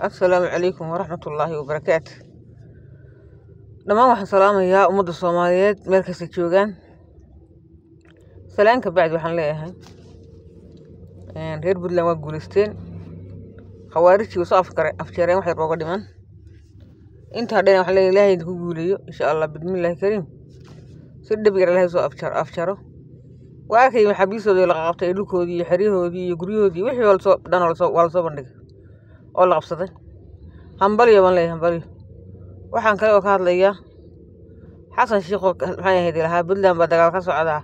السلام عليكم ورحمة الله وبركاته. dhammaan waxaan salaamayaa ummadda Soomaaliyeed meel kasta joogaan. Salaanka bacdi waxaan leeyahay reer Puntland waa guuleysteen. Khawaarijtii soo afjareen wax yar uga dhiman. Inta dhan waxaan leeyahay Ilaahay ku guuleeyo insha Allah bidmillaahi kariim. Si dhib yar Ilaahay soo afjaro. Waa kay maxaabiistoodii la qabtay dhulkoodii iyo xirihoodii iyo guryahoodii wixii wal soo dhan wal soo bandhigay oo la qabsaday. Hambaliyo baan leeyahay hambaliyo. waxaan kale oo ka hadlayaa xasan sheekh maxay ahayd ilaha Puntland baa dagaal ka socda.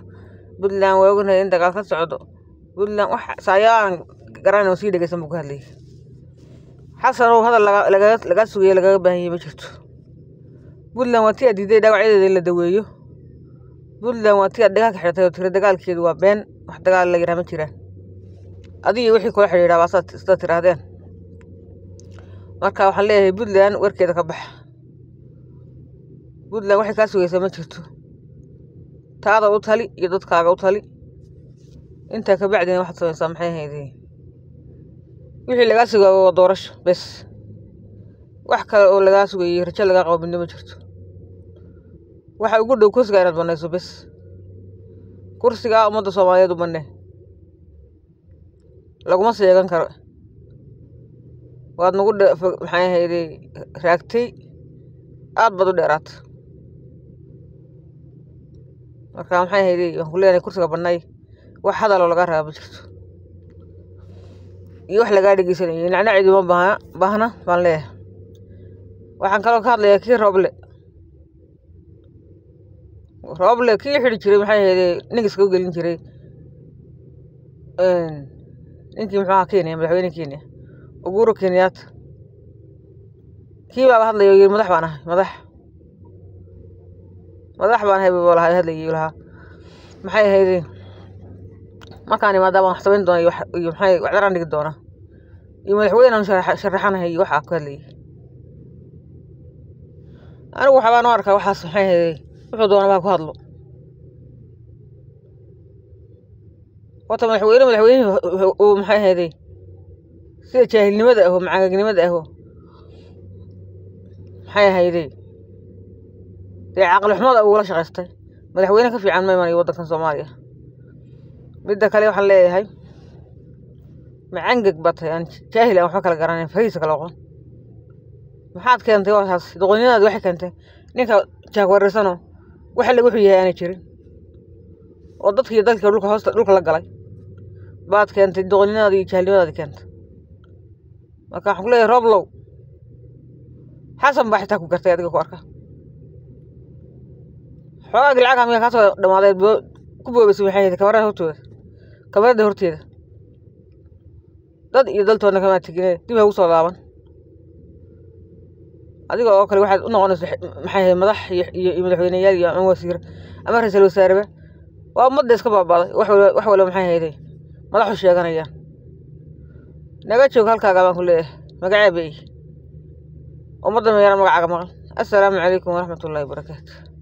Puntland waa ognahay in dagaal ka socdo. Puntland wax saayaan garan oo sii dhageysan buu ka hadlay. xasan oo hadal laga sugay laga baahan yahay ma jirto. Puntland waa tii diiday dhawacyadeeda la daweeyo. Puntland waa tii dagaal ka xirtay oo tiro dagaalkeedu waa been wax dagaal la yiraahdo ma jiraan. Adiga wixii kula xiriira waa sida tirahdeen. marka waxaan leeyahay Puntland warkeeda ka bax. Puntland waxay ka sugaysaa ma jirto. taada u tali iyo dadkaaga u tali. inta ka bacdina waxaad samaysaa maxay ahayd wixii laga sugayo waa doorasho bes. wax kale oo laga sugayo rajo laga qabo midna ma jirto. waxa ugu dhow kursiga inaad banayso bes. kursiga ummadda Soomaaliyeed u banay laguma seegan karo. waad nagu maxay ahayd raagtay aad bad u dheeraat. marka maxay ahayd waxaan ku leeyahay kursiga banay wax hadal oo laga raabo jirto. iyo wax laga dhigisanay nacnacidi ma baahna baan leeyahay. waxaan kaloo ka hadlayaa kii Roble kii xiri jiray maxay ahayd ninkiisa u gelin jiray ninkii muxuu ahaa Kenya madaxweyne Kenya Uhuru Kenyatta. kii baa hadlayo yiri madax baan ahay buu lahaa hadlayay lahaa maxay ahayd markaan imaadaba wax sameyn doona iyo maxay wax daran dhigi doona iyo madaxweynaha sharaxanahay waxa ka hadlayay. anigu waxa baan arkaa waxaas maxay ahayd wuxuu doona ku hadlo. wata madaxweyne oo maxay ahayd sida jaahilnimada ah oo macaangnimada ah maxay ahayd aqal xumada uu la shaqaystay madaxweyne ka fiican ma iman waddankan Soomaaliya. midda kale waxaan leeyahay macangag batay aan jaahil aan wax kala garanay fariis kala qoon. maxaad keentay waxaas doqoninaad waxay keentay ninka jaagwareysano waxa lagu xiyay aan jirin oo dadkii dalka dhulka la galay baad keentay doqoninaad iyo jaahilnimadaad keentay. marka waxaan ku leeyahay Roblow xasan baa xitaa ku gartay adiga ku arka. xoog lacag ama ka soo dhamaaday ku boobaysay waxay ahayd kamarada horteeda. dad iyo daltoona kama tigin dib ugu soo laaban. adiga oo kale waxaad u noqonaysaa maxay ahayd madax iyo madaxweyneyaal iyo wasiir ama ra'iisul wasaare waa ummadda iska baabaaday wax wala maxay ahayd madaxu sheeganayaan. naga joog halkaaga baan ku leeyahay magaceebay ummadda meeyana magacaaga maqal. assalaamu calaykum waraxmatullaahi wabarakaatuh.